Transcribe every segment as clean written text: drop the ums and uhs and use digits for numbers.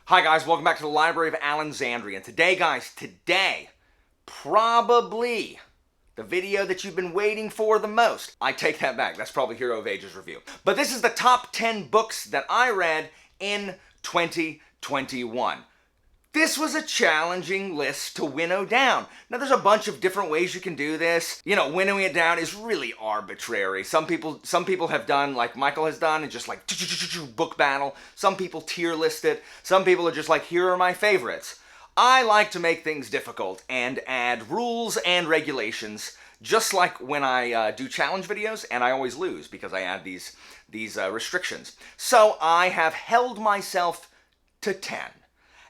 Hi guys, welcome back to the Library of Alexandria. And today guys, probably the video that you've been waiting for the most. I take that back, that's probably Hero of Ages review. But this is the top 10 books that I read in 2021. This was a challenging list to winnow down. Now there's a bunch of different ways you can do this. You know, winnowing it down is really arbitrary. Some people have done, like Michael has done, and just like book battle. Some people tier list it. Some people are just like, here are my favorites. I like to make things difficult and add rules and regulations, just like when I do challenge videos, and I always lose because I add these restrictions. So I have held myself to 10.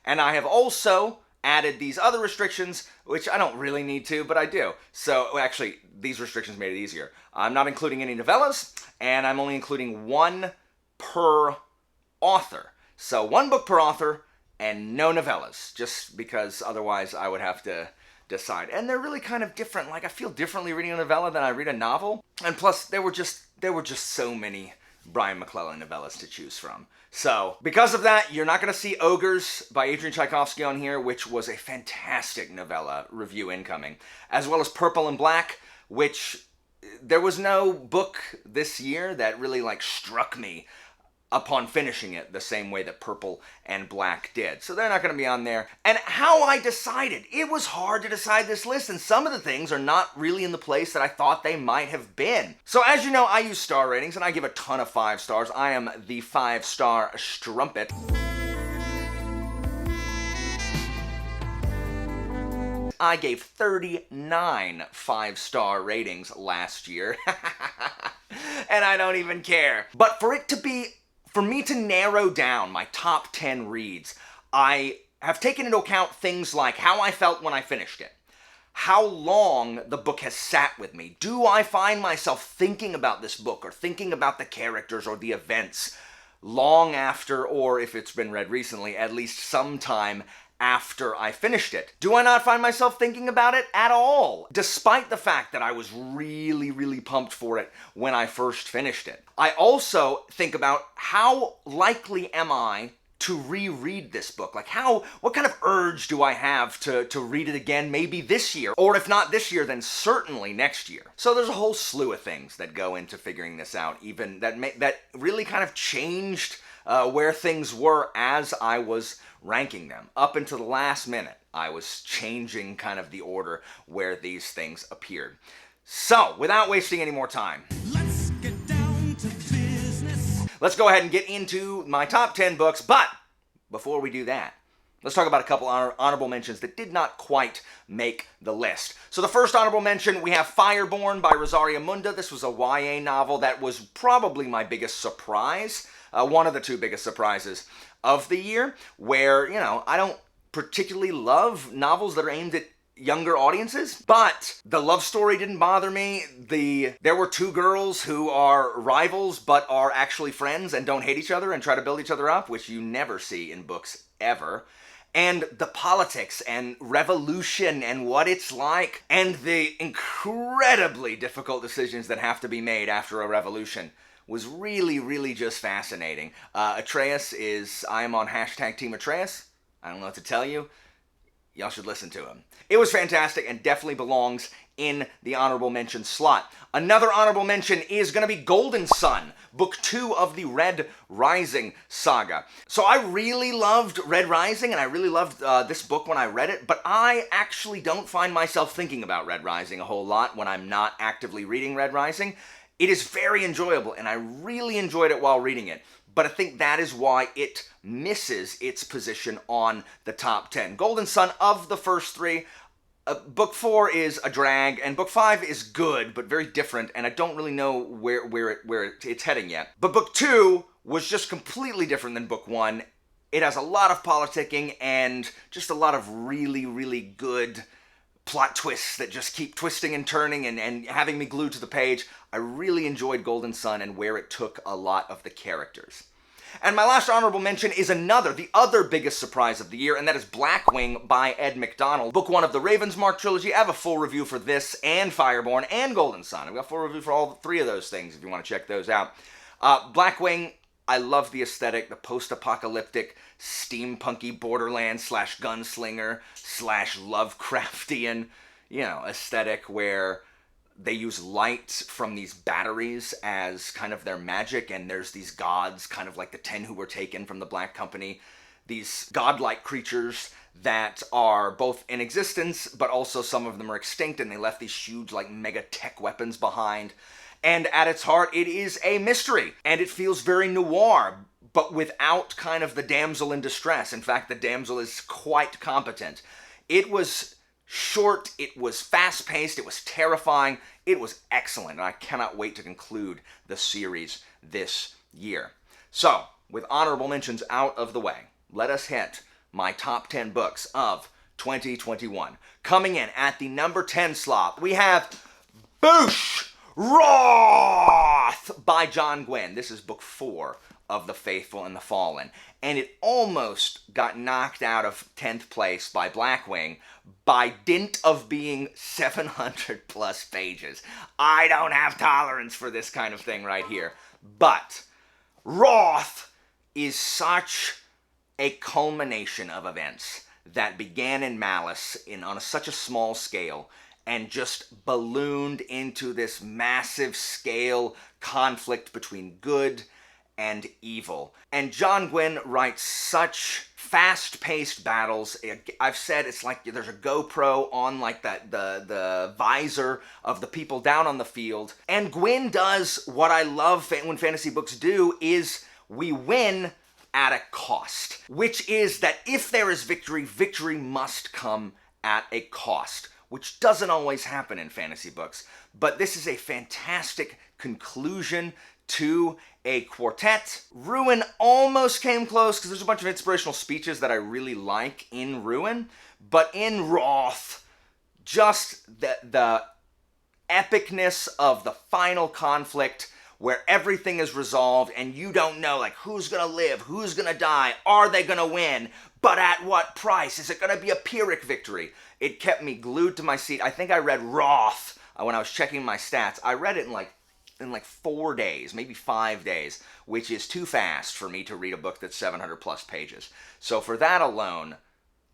And I have also added these other restrictions, which I don't really need to, but I do. So actually, these restrictions made it easier. I'm not including any novellas, and I'm only including one per author. So one book per author and no novellas, just because otherwise I would have to decide. And they're really kind of different. Like, I feel differently reading a novella than I read a novel. And plus, there were just so many Brian McClellan novellas to choose from. So, because of that, you're not going to see Ogres by ADRIAN Tchaikovsky on here, which was a fantastic novella review incoming, as well as Purple and Black, which there was no book this year that really struck me upon finishing it the same way that Purple and Black did. So they're not going to be on there. And how I decided, it was hard to decide this list, and some of the things are not really in the place that I thought they might have been. So as you know, I use star ratings, and I give a ton of 5 stars. I am the 5-star strumpet. I gave 39 5-star ratings last year. And I don't even care. But for me to narrow down my top 10 reads, I have taken into account things like how I felt when I finished it, how long the book has sat with me. Do I find myself thinking about this book or thinking about the characters or the events long after, or if it's been read recently, at least sometime after I finished it? Do I not find myself thinking about it at all, despite the fact that I was really, really pumped for it when I first finished it? I also think about how likely am I to reread this book? What kind of urge do I have to read it again, maybe this year? Or if not this year, then certainly next year. So there's a whole slew of things that go into figuring this out, even that really kind of changed where things were as I was ranking them. Up until the last minute, I was changing kind of the order where these things appeared. So, without wasting any more time, let's get down to business. Let's go ahead and get into my top 10 books, but before we do that, let's talk about a couple honorable mentions that did not quite make the list. So the first honorable mention, we have FIREBORNE by ROSARIA MUNDA. This was a YA novel that was probably my biggest surprise. One of the 2 biggest surprises of the year, where, I don't particularly love novels that are aimed at younger audiences, but the love story didn't bother me. There were 2 girls who are rivals but are actually friends and don't hate each other and try to build each other up, which you never see in books ever. And the politics and revolution and what it's like, and the incredibly difficult decisions that have to be made after a revolution was really, really just fascinating. Atreus I am on #Team Atreus. I don't know what to tell you. Y'all should listen to him. It was fantastic and definitely belongs in the honorable mention slot. Another honorable mention is going to be Golden Sun, book 2 of the Red Rising saga. So I really loved Red Rising, and I really loved this book when I read it, but I actually don't find myself thinking about Red Rising a whole lot when I'm not actively reading Red Rising. It is very enjoyable, and I really enjoyed it while reading it. But I think that is why it misses its position on the top 10. Golden Sun, of the first 3, book 4 is a drag, and book 5 is good, but very different, and I don't really know where it's heading yet. But book 2 was just completely different than book 1. It has a lot of politicking and just a lot of really, really good plot twists that just keep twisting and turning and having me glued to the page. I really enjoyed Golden Sun and where it took a lot of the characters. And my last honorable mention is the other biggest surprise of the year, and that is BLACKWING by Ed McDonald. Book 1 of the Ravensmark trilogy. I have a full review for this and FIREBORNE and Golden Sun. I've got a full review for all 3 of those things if you want to check those out. BLACKWING I love the aesthetic, the post-apocalyptic, steampunky borderland slash gunslinger slash Lovecraftian, aesthetic where they use light from these batteries as kind of their magic, and there's these gods, kind of like the 10 who were taken from the Black Company, these godlike creatures that are both in existence, but also some of them are extinct, and they left these huge, like, mega tech weapons behind. And at its heart, it is a mystery, and it feels very noir, but without kind of the damsel in distress. In fact, the damsel is quite competent. It was short, it was fast-paced, it was terrifying, it was excellent, and I cannot wait to conclude the series this year. So, with honorable mentions out of the way, let us hit my top 10 books of 2021. Coming in at the number 10 slot, we have Boosh! Wrath by John Gwynne. This is book 4 of The Faithful and the Fallen, and it almost got knocked out of 10th place by Blackwing by dint of being 700 plus pages. I don't have tolerance for this kind of thing right here, but Wrath is such a culmination of events that began in malice on such a small scale and just ballooned into this massive scale conflict between good and evil. And John Gwynne writes such fast-paced battles. I've said it's like there's a GoPro on like the visor of the people down on the field. And Gwynne does what I love when fantasy books do, is we win at a cost, which is that if there is victory, victory must come at a cost, which doesn't always happen in fantasy books. But this is a fantastic conclusion to a quartet. Ruin almost came close because there's a bunch of inspirational speeches that I really like in Ruin, but in Wrath, just the epicness of the final conflict where everything is resolved and you don't know, like, who's gonna live, who's gonna die, are they gonna win, but at what price? Is it gonna be a Pyrrhic victory? It kept me glued to my seat. I think I read Wrath when I was checking my stats. I read it in like 4 days, maybe 5 days, which is too fast for me to read a book that's 700 plus pages. So for that alone,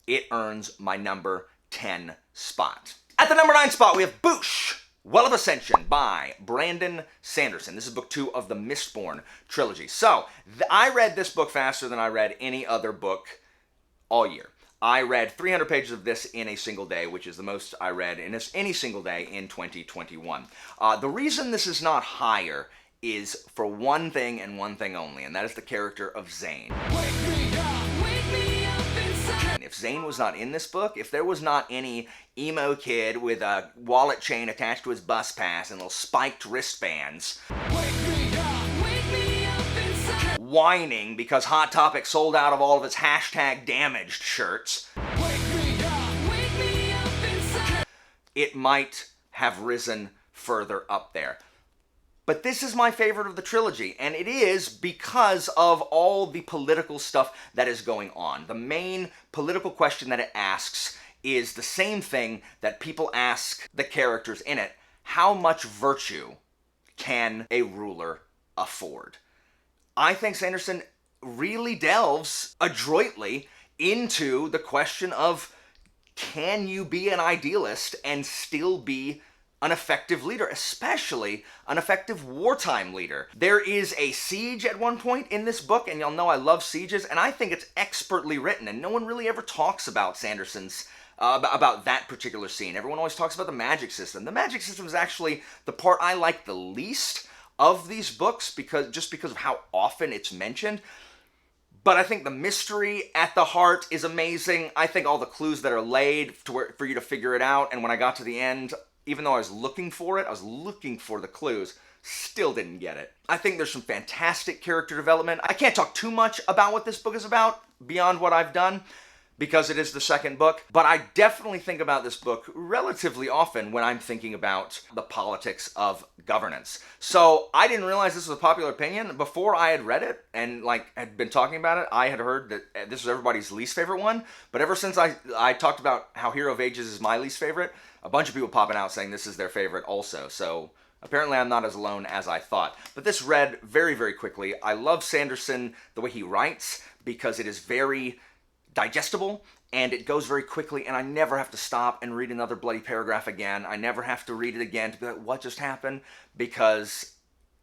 it earns my number 10 spot. At the number 9 spot, we have Boosh! Well of Ascension by Brandon Sanderson. This is book 2 of the Mistborn trilogy. So, I read this book faster than I read any other book all year. I read 300 pages of this in a single day, which is the most I read in any single day in 2021. The reason this is not higher is for one thing and one thing only, and that is the character of Zane. If Zane was not in this book, if there was not any emo kid with a wallet chain attached to his bus pass and little spiked wristbands whining because Hot Topic sold out of all of its hashtag damaged shirts, it might have risen further up there. But this is my favorite of the trilogy, and it is because of all the political stuff that is going on. The main political question that it asks is the same thing that people ask the characters in it. How much virtue can a ruler afford? I think Sanderson really delves adroitly into the question of, can you be an idealist and still be an effective leader, especially an effective wartime leader? There is a siege at one point in this book, and y'all know I love sieges, and I think it's expertly written, and no one really ever talks about Sanderson's, about that particular scene. Everyone always talks about the magic system. The magic system is actually the part I like the least of these books, just because of how often it's mentioned. But I think the mystery at the heart is amazing. I think all the clues that are laid for you to figure it out, and when I got to the end, even though I was looking for it, I was looking for the clues, still didn't get it. I think there's some fantastic character development. I can't talk too much about what this book is about beyond what I've done, because it is the second book, but I definitely think about this book relatively often when I'm thinking about the politics of governance. So I didn't realize this was a popular opinion. Before I had read it and had been talking about it, I had heard that this was everybody's least favorite one, but ever since I talked about how Hero of Ages is my least favorite, a bunch of people popping out saying this is their favorite also. So Apparently I'm not as alone as I thought. But this read very, very quickly. I love Sanderson, the way he writes, because it is very digestible, and it goes very quickly, and I never have to stop and read another bloody paragraph again. I never have to read it again to be like, what just happened? Because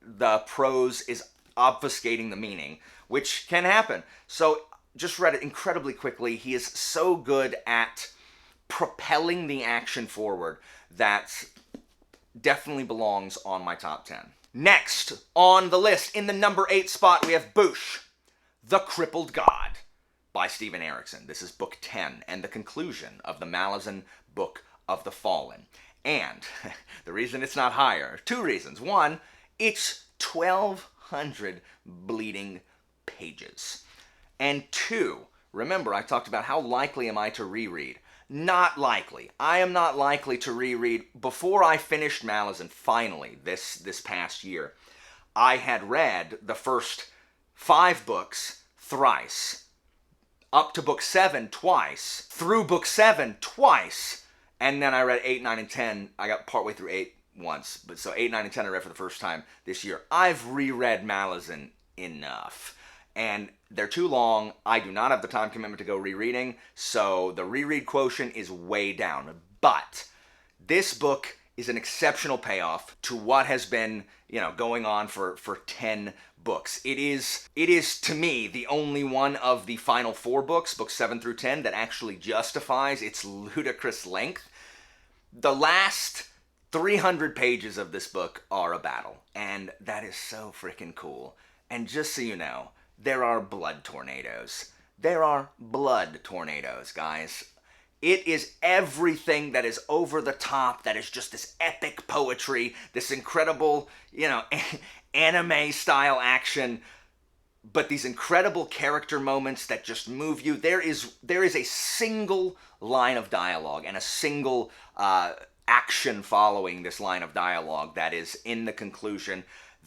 the prose is obfuscating the meaning, which can happen. So just read it incredibly quickly. He is so good at propelling the action forward that definitely belongs on my top 10. Next on the list, in the number 8 spot, we have Boosh, The Crippled God by Steven Erikson. This is book 10 and the conclusion of the Malazan Book of the Fallen. And the reason it's not higher, 2 reasons. 1, it's 1,200 bleeding pages. And 2, remember I talked about how likely am I to reread. Not likely. I am not likely to reread. Before I finished Malazan, finally, this past year, I had read the first 5 books thrice, up to book 7 twice, through book 7 twice, and then I read 8, 9, and 10. I got partway through 8 once, but so 8, 9, and 10 I read for the first time this year. I've reread Malazan enough. And they're too long. I do not have the time commitment to go rereading, so the reread quotient is way down. But this book is an exceptional payoff to what has been, going on for 10 books. It is to me the only one of the final 4 books, books 7 through 10, that actually justifies its ludicrous length. The last 300 pages of this book are a battle, and that is so freaking cool. And just so you know, there are blood tornadoes. There are blood tornadoes, guys. It is everything that is over the top, that is just this epic poetry, this incredible, anime-style action, but these incredible character moments that just move you. There is a single line of dialogue and a single action following this line of dialogue that is in the conclusion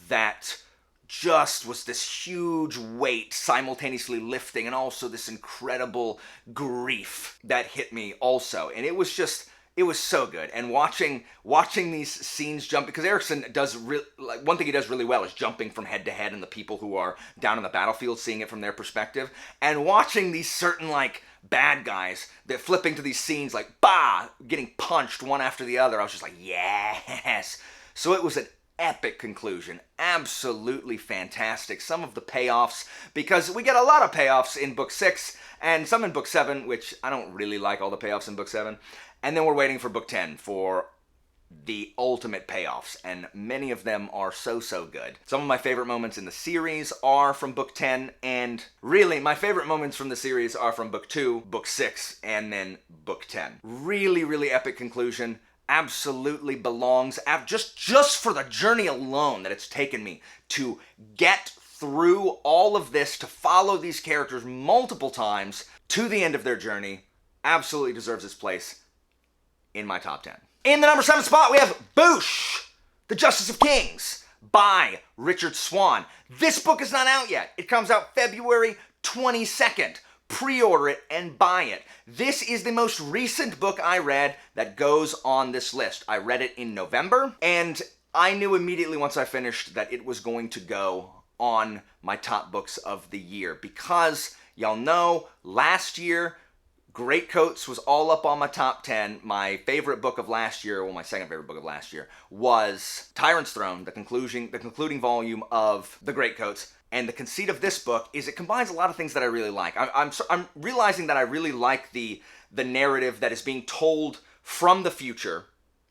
that just was this huge weight simultaneously lifting, and also this incredible grief that hit me also. And it was so good. And watching these scenes jump, because Erikson does one thing he does really well is jumping from head to head, and the people who are down on the battlefield seeing it from their perspective, and watching these certain bad guys that flipping to these scenes getting punched one after the other. I was just like, yes. So it was an epic conclusion. Absolutely fantastic. Some of the payoffs, because we get a lot of payoffs in book 6 and some in book 7, which I don't really like all the payoffs in book 7. And then we're waiting for book 10 for the ultimate payoffs, and many of them are so good. Some of my favorite moments in the series are from book 10, and really my favorite moments from the series are from book 2, book 6, and then book 10. Really epic conclusion. Absolutely belongs, just for the journey alone that it's taken me to get through all of this, to follow these characters multiple times to the end of their journey, absolutely deserves its place in my top 10. In the number 7 spot, we have Boosh, The Justice of Kings by Richard Swan. This book is not out yet. It comes out February 22nd. Pre-order it and buy it. This is the most recent book I read that goes on this list. I read it in November, and I knew immediately once I finished that it was going to go on my top books of the year, because y'all know last year Greatcoats was all up on my top 10. My favorite book of last year, well, my second favorite book of last year, was Tyrant's Throne, the concluding volume of the Greatcoats. And the conceit of this book is it combines a lot of things that I really like. I'm realizing that I really like the narrative that is being told from the future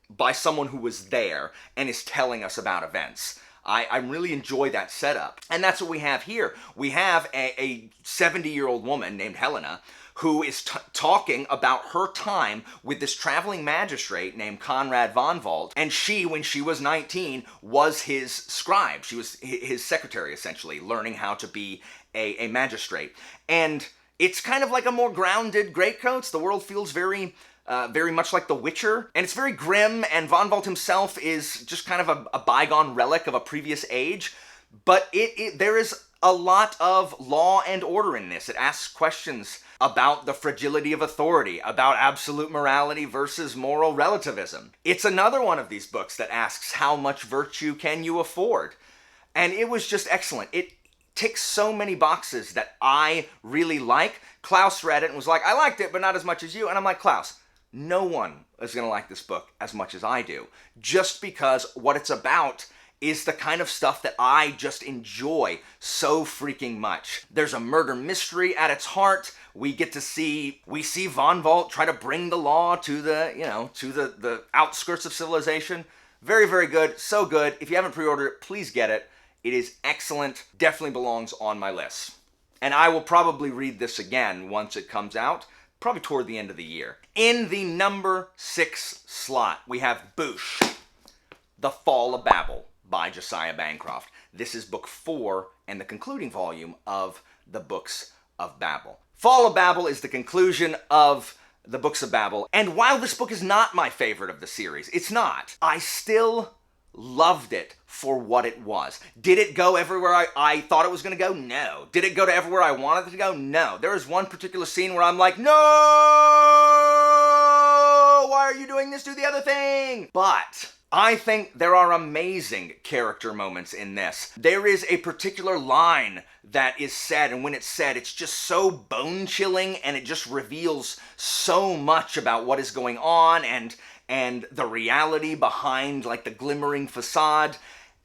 by someone who was there and is telling us about events. I really enjoy that setup. And that's what we have here. We have a 70-year-old woman named Helena who is talking about her time with this traveling magistrate named Conrad von Wald. And she, when she was 19, was his scribe. She was his secretary, essentially, learning how to be a magistrate. And it's kind of like a more grounded Greatcoats. The world feels very much like The Witcher, and it's very grim, and von Wald himself is just kind of a bygone relic of a previous age, but there is a lot of law and order in this. It asks questions about the fragility of authority, about absolute morality versus moral relativism. It's another one of these books that asks, how much virtue can you afford? And it was just excellent. It ticks so many boxes that I really like. Klaus read it and was like, I liked it, but not as much as you. And I'm like, Klaus, no one is going to like this book as much as I do, just because what it's about is the kind of stuff that I just enjoy so freaking much. There's a murder mystery at its heart. We see Von Volt try to bring the law to the outskirts of civilization. Very, very good. So good. If you haven't pre-ordered it, please get it. It is excellent. Definitely belongs on my list. And I will probably read this again once it comes out, probably toward the end of the year. In the number 6 slot, we have Boosh, The Fall of Babel by Josiah Bancroft. This is book 4 and the concluding volume of the Books of Babel. Fall of Babel is the conclusion of the Books of Babel, and while this book is not my favorite of the series, it's not, I still loved it for what it was. Did it go everywhere I thought it was going to go? No. Did it go to everywhere I wanted it to go? No. There is one particular scene where I'm like, no! Why are you doing this? Do the other thing! But I think there are amazing character moments in this. There is a particular line that is said, and when it's said, it's just so bone-chilling, and it just reveals so much about what is going on, and the reality behind, like, the glimmering facade.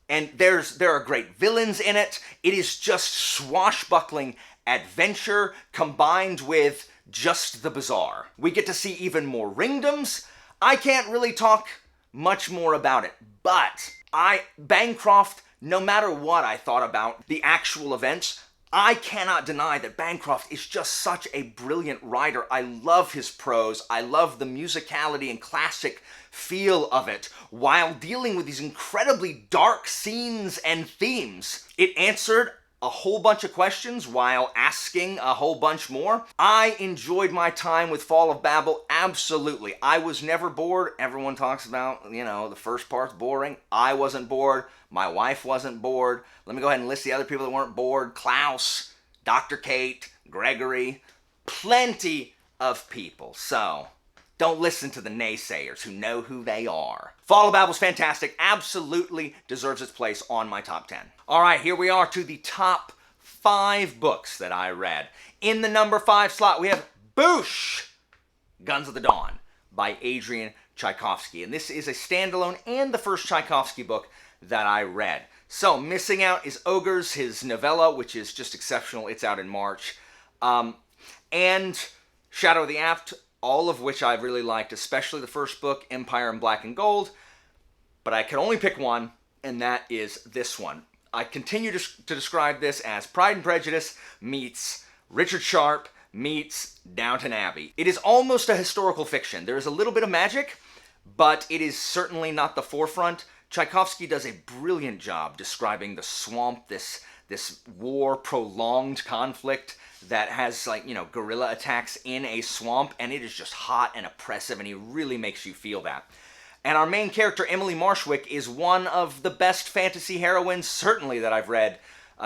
And there are great villains in it. It is just swashbuckling adventure combined with just the bizarre. We get to see even more ringdoms. I can't really talk much more about it, but Bancroft, no matter what I thought about the actual events, I cannot deny that Bancroft is just such a brilliant writer. I love his prose. I love the musicality and classic feel of it, while dealing with these incredibly dark scenes and themes. It answered a whole bunch of questions while asking a whole bunch more. I enjoyed my time with Fall of Babel, absolutely. I was never bored. Everyone talks about, the first part's boring. I wasn't bored. My wife wasn't bored. Let me go ahead and list the other people that weren't bored. Klaus, Dr. Kate, Gregory, plenty of people. So, don't listen to the naysayers who know who they are. Fall of Babel's fantastic, absolutely deserves its place on my top 10. All right, here we are to the top 5 books that I read. In the number 5 slot, we have Boosh, Guns of the Dawn by ADRIAN Tchaikovsky. And this is a standalone and the first Tchaikovsky book that I read. So, missing out is Ogres, his novella, which is just exceptional. It's out in March. And Shadow of the Apt, all of which I've really liked, especially the first book, Empire in Black and Gold. But I can only pick one, and that is this one. I continue to describe this as Pride and Prejudice meets Richard Sharp meets Downton Abbey. It is almost a historical fiction. There is a little bit of magic, but it is certainly not the forefront. Tchaikovsky does a brilliant job describing the swamp, this war, prolonged conflict that has, guerrilla attacks in a swamp, and it is just hot and oppressive, and he really makes you feel that. And our main character, Emily Marshwick, is one of the best fantasy heroines, certainly, that I've read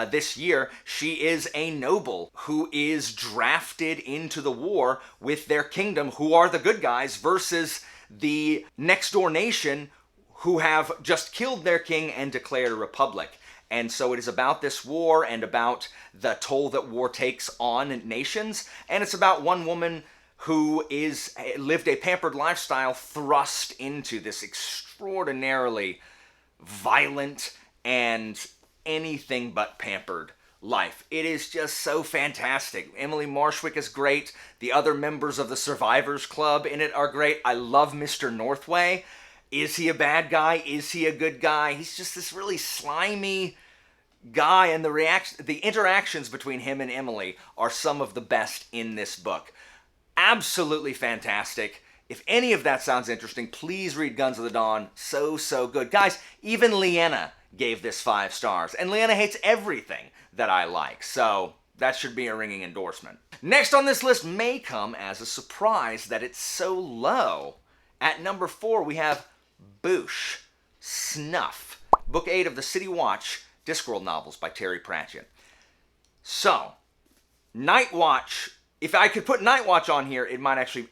this year. She is a noble who is drafted into the war with their kingdom, who are the good guys, versus the next-door nation who have just killed their king and declared a republic. And so it is about this war and about the toll that war takes on nations. And it's about one woman who lived a pampered lifestyle thrust into this extraordinarily violent and anything but pampered life. It is just so fantastic. Emily Marshwick is great. The other members of the Survivors Club in it are great. I love Mr. Northway. Is he a bad guy? Is he a good guy? He's just this really slimy guy, and the interactions between him and Emily are some of the best in this book. Absolutely fantastic. If any of that sounds interesting, please read Guns of the Dawn. So, so good. Guys, even Leanna gave this 5 stars, and Leanna hates everything that I like, so that should be a ringing endorsement. Next on this list may come as a surprise that it's so low. At number 4, we have Boosh, Snuff, Book 8 of the City Watch Discworld novels by Terry Pratchett. So, Night Watch, if I could put Night Watch on here, it might actually,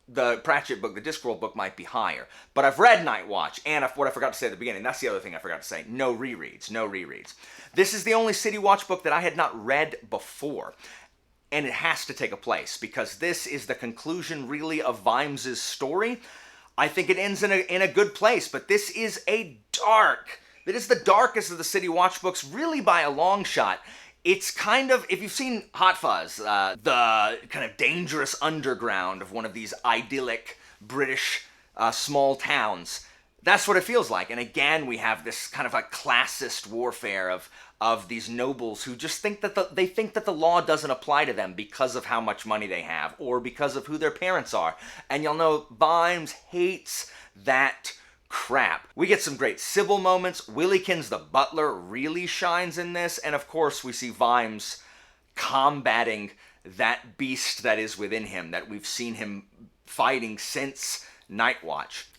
the Pratchett book, the Discworld book might be higher. But I've read Night Watch, and what I forgot to say at the beginning, that's the other thing I forgot to say, no rereads, no rereads. This is the only City Watch book that I had not read before. And it has to take a place, because this is the conclusion, really, of Vimes' story. I think it ends in a good place, but this is it is the darkest of the City Watch books, really by a long shot. It's kind of, if you've seen Hot Fuzz, the kind of dangerous underground of one of these idyllic British small towns, that's what it feels like. And again, we have this kind of a classist warfare of these nobles who just think that they think that the law doesn't apply to them because of how much money they have or because of who their parents are. And you'll know Vimes hates that crap. We get some great Sybil moments. Willykins the butler really shines in this. And of course, we see Vimes combating that beast that is within him that we've seen him fighting since Night Watch.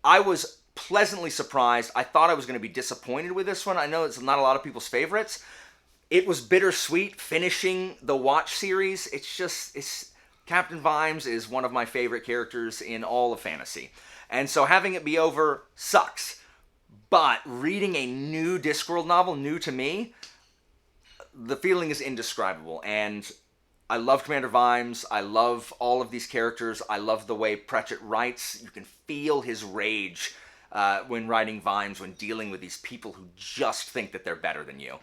I was pleasantly surprised. I thought I was going to be disappointed with this one. I know it's not a lot of people's favorites. It was bittersweet finishing the Watch series. Captain Vimes is one of my favorite characters in all of fantasy. And so having it be over sucks. But reading a new Discworld novel, new to me, the feeling is indescribable. And I love Commander Vimes. I love all of these characters. I love the way Pratchett writes. You can feel his rage when writing Vimes, when dealing with these people who just think that they're better than you.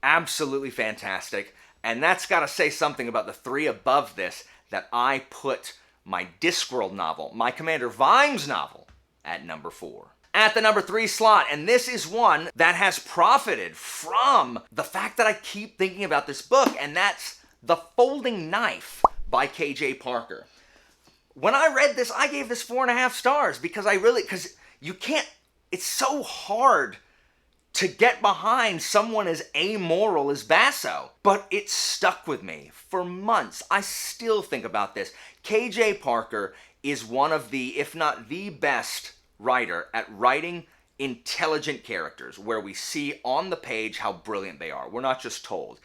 Absolutely fantastic. And that's got to say something about the three above this, that I put my Discworld novel, my Commander Vimes novel, at number 4. At the number 3 slot, and this is one that has profited from the fact that I keep thinking about this book, and that's The Folding Knife by K.J. Parker. When I read this, I gave this 4.5 stars because you can't, it's so hard to get behind someone as amoral as Basso. But it stuck with me for months. I still think about this. K.J. Parker is one of the, if not the best writer at writing intelligent characters, where we see on the page how brilliant they are. We're not just told.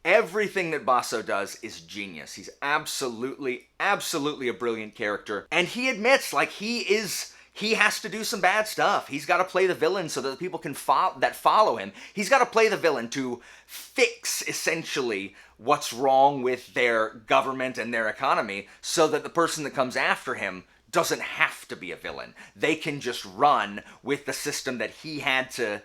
Everything that Basso does is genius. He's absolutely, absolutely a brilliant character. And he admits, he has to do some bad stuff. He's got to play the villain so that the people can follow him. He's got to play the villain to fix, essentially, what's wrong with their government and their economy so that the person that comes after him doesn't have to be a villain. They can just run with the system that he had to,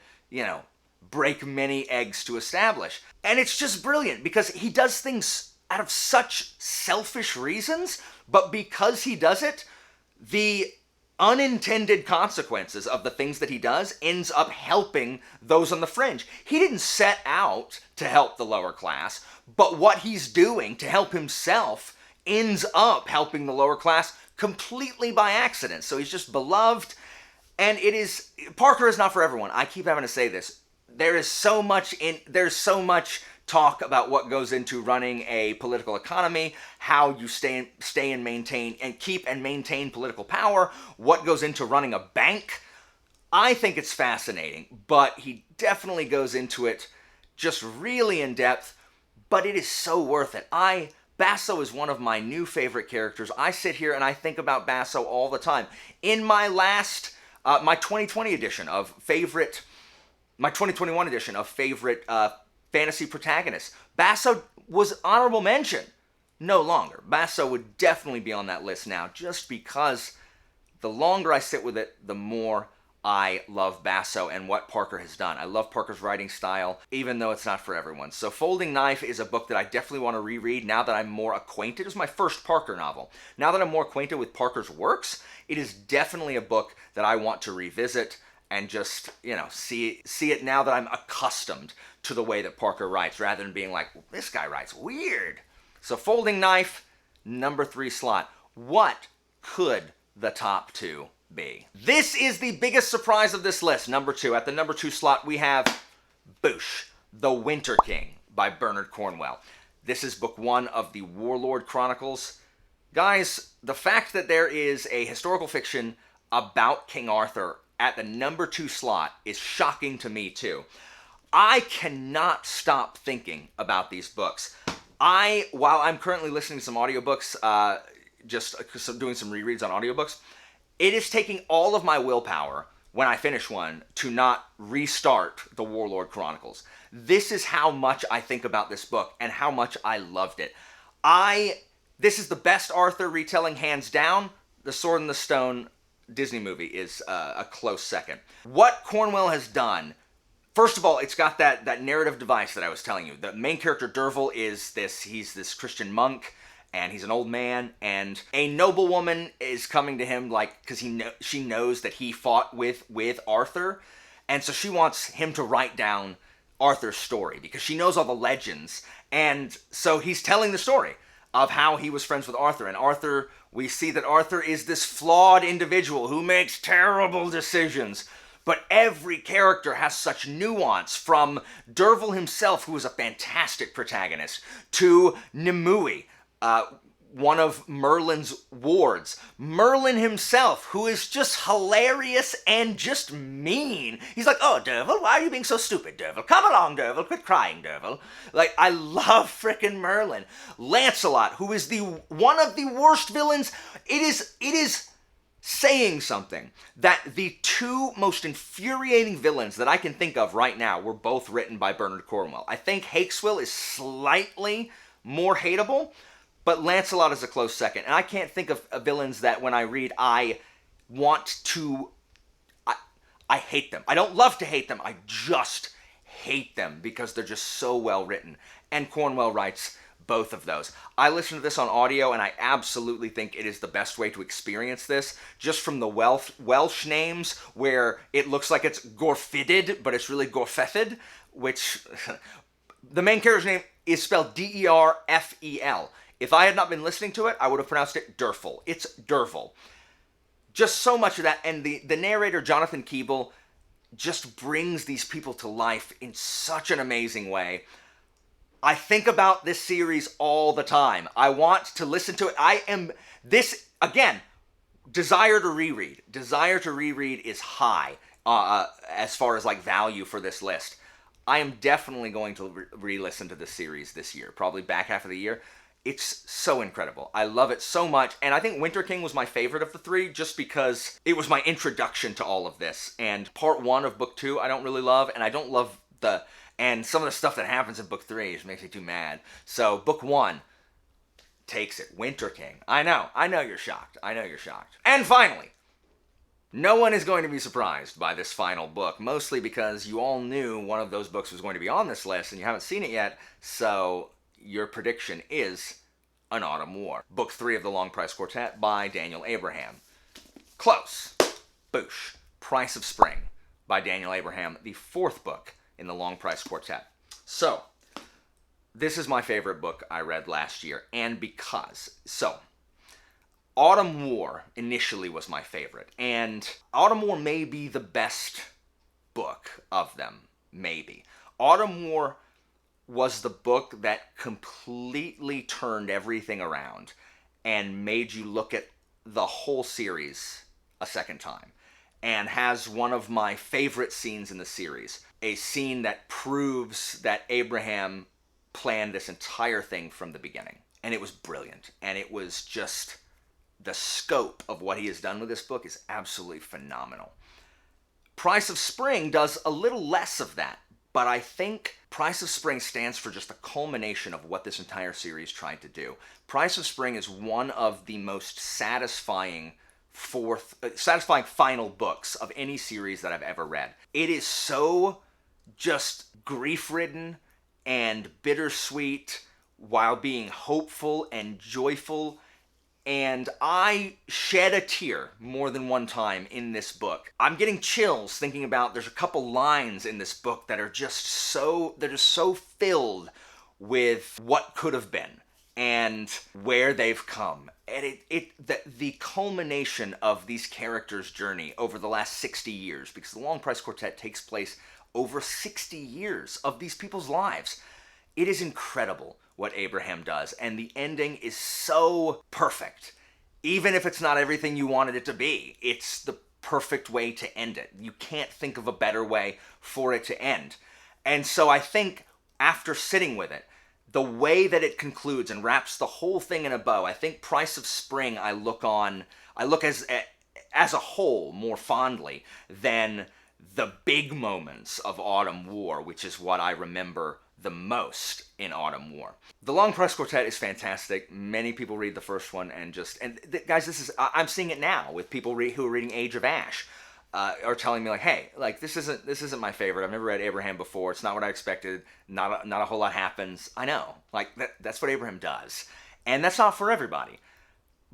break many eggs to establish. And it's just brilliant because he does things out of such selfish reasons, but because he does it, the unintended consequences of the things that he does ends up helping those on the fringe. He didn't set out to help the lower class, but what he's doing to help himself ends up helping the lower class completely by accident. So he's just beloved, and Parker is not for everyone. I keep having to say this. There's so much talk about what goes into running a political economy, how you stay and maintain and keep and maintain political power, what goes into running a bank. I think it's fascinating, but he definitely goes into it just really in depth, but it is so worth it. Basso is one of my new favorite characters. I sit here and I think about Basso all the time. In my my 2020 edition of favorite, my 2021 edition of favorite fantasy protagonists, Basso was honorable mention. No longer. Basso would definitely be on that list now, just because the longer I sit with it, the more I love Basso and what Parker has done. I love Parker's writing style, even though it's not for everyone. So Folding Knife is a book that I definitely want to reread now that I'm more acquainted. It was my first Parker novel. Now that I'm more acquainted with Parker's works, it is definitely a book that I want to revisit and just, see it now that I'm accustomed to the way that Parker writes, rather than being like, this guy writes weird. So Folding Knife, number 3 slot. What could the top 2 be? This is the biggest surprise of this list. Number 2. At the number 2 slot, we have Boosh, The Winter King by Bernard Cornwell. This is book 1 of the Warlord Chronicles. Guys, the fact that there is a historical fiction about King Arthur at the number 2 slot is shocking to me too. I cannot stop thinking about these books. While I'm currently listening to some audiobooks, just doing some rereads on audiobooks, it is taking all of my willpower when I finish one to not restart the Warlord Chronicles. This is how much I think about this book and how much I loved it. This is the best Arthur retelling, hands down. The Sword in the Stone Disney movie is a close second. What Cornwell has done, first of all, it's got that narrative device that I was telling you. The main character, Derval, he's this Christian monk, and he's an old man, and a noblewoman is coming to him, because she knows that he fought with Arthur, and so she wants him to write down Arthur's story, because she knows all the legends, and so he's telling the story of how he was friends with Arthur, and Arthur, we see that Arthur is this flawed individual who makes terrible decisions. But every character has such nuance, from Derval himself, who is a fantastic protagonist, to Nimue, one of Merlin's wards. Merlin himself, who is just hilarious and just mean. He's like, "Oh, Derval, why are you being so stupid, Derval? Come along, Derval, quit crying, Derval." I love frickin' Merlin. Lancelot, who is one of the worst villains. It is saying something that the two most infuriating villains that I can think of right now were both written by Bernard Cornwell. I think Hakeswill is slightly more hateable, but Lancelot is a close second. And I can't think of villains that when I read, I hate them. I don't love to hate them. I just hate them because they're just so well written. And Cornwell writes both of those. I listened to this on audio, and I absolutely think it is the best way to experience this, just from the Welsh names, where it looks like it's Gorfided, but it's really Gorfethid, which the main character's name is spelled D-E-R-F-E-L. If I had not been listening to it, I would have pronounced it Derfel. It's Derfel. Just so much of that, and the narrator, Jonathan Keeble, just brings these people to life in such an amazing way. I think about this series all the time. I want to listen to it. Again, desire to reread. Desire to reread is high as far as value for this list. I am definitely going to re-listen to this series this year, probably back half of the year. It's so incredible. I love it so much, and I think Winter King was my favorite of the three just because it was my introduction to all of this. And part 1 of book 2 I don't really love, and I don't love and some of the stuff that happens in book 3 just makes me too mad. So book 1 takes it. Winter King. I know you're shocked. And finally, no one is going to be surprised by this final book, mostly because you all knew one of those books was going to be on this list and you haven't seen it yet, so your prediction is An Autumn War. Book 3 of the Long Price Quartet by Daniel Abraham. Close. Boosh. Price of Spring by Daniel Abraham, the 4th book in the Long Price Quartet. So, this is my favorite book I read last year, and Autumn War initially was my favorite, and Autumn War may be the best book of them, maybe. Autumn War was the book that completely turned everything around and made you look at the whole series a second time, and has one of my favorite scenes in the series. A scene that proves that Abraham planned this entire thing from the beginning. And it was brilliant. And it was just, the scope of what he has done with this book is absolutely phenomenal. Price of Spring does a little less of that, but I think Price of Spring stands for just the culmination of what this entire series tried to do. Price of Spring is one of the most satisfying final books of any series that I've ever read. It is so just grief-ridden and bittersweet while being hopeful and joyful, and I shed a tear more than one time in this book. I'm getting chills thinking about, there's a couple lines in this book that are just so filled with what could have been and where they've come. And the culmination of these characters' journey over the last 60 years, because the Long Price Quartet takes place over 60 years of these people's lives. It is incredible what Abraham does, and the ending is so perfect. Even if it's not everything you wanted it to be, it's the perfect way to end it. You can't think of a better way for it to end. And so I think after sitting with it, the way that it concludes and wraps the whole thing in a bow, I think Price of Spring I look as a whole more fondly than the big moments of Autumn War, which is what I remember the most in Autumn War. The Long Press Quartet is fantastic. Many people read the first one and guys, I'm seeing it now with people who are reading Age of Ash. Are telling me like, hey, like this isn't my favorite. I've never read Abraham before. It's not what I expected. Not a whole lot happens. I know, like that's what Abraham does, and that's not for everybody.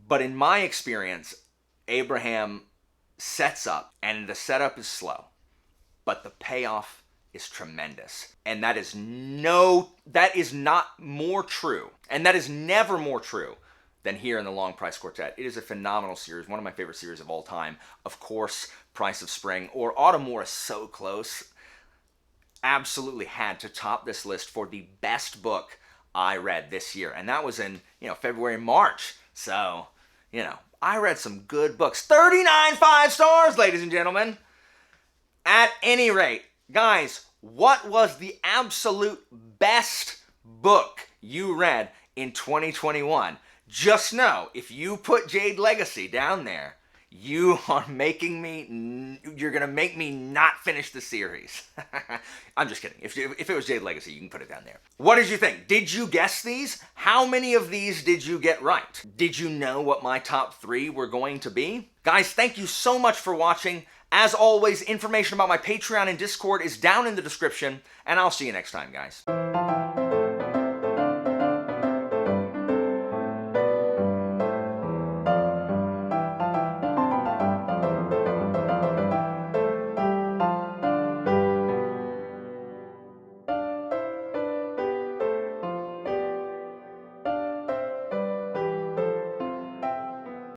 But in my experience, Abraham sets up, and the setup is slow, but the payoff is tremendous, and that is not more true, and that is never more true than here in the Long Price Quartet. It is a phenomenal series, one of my favorite series of all time. Of course, Price of Spring or Autumn War is so close. Absolutely had to top this list for the best book I read this year. And that was in, February, March. So, I read some good books. 39 5 stars, ladies and gentlemen. At any rate, guys, what was the absolute best book you read in 2021? Just know, if you put Jade Legacy down there, you're gonna make me not finish the series. I'm just kidding. If it was Jade Legacy, you can put it down there. What did you think? Did you guess these? How many of these did you get right? Did you know what my top 3 were going to be? Guys, thank you so much for watching. As always, information about my Patreon and Discord is down in the description, and I'll see you next time, guys.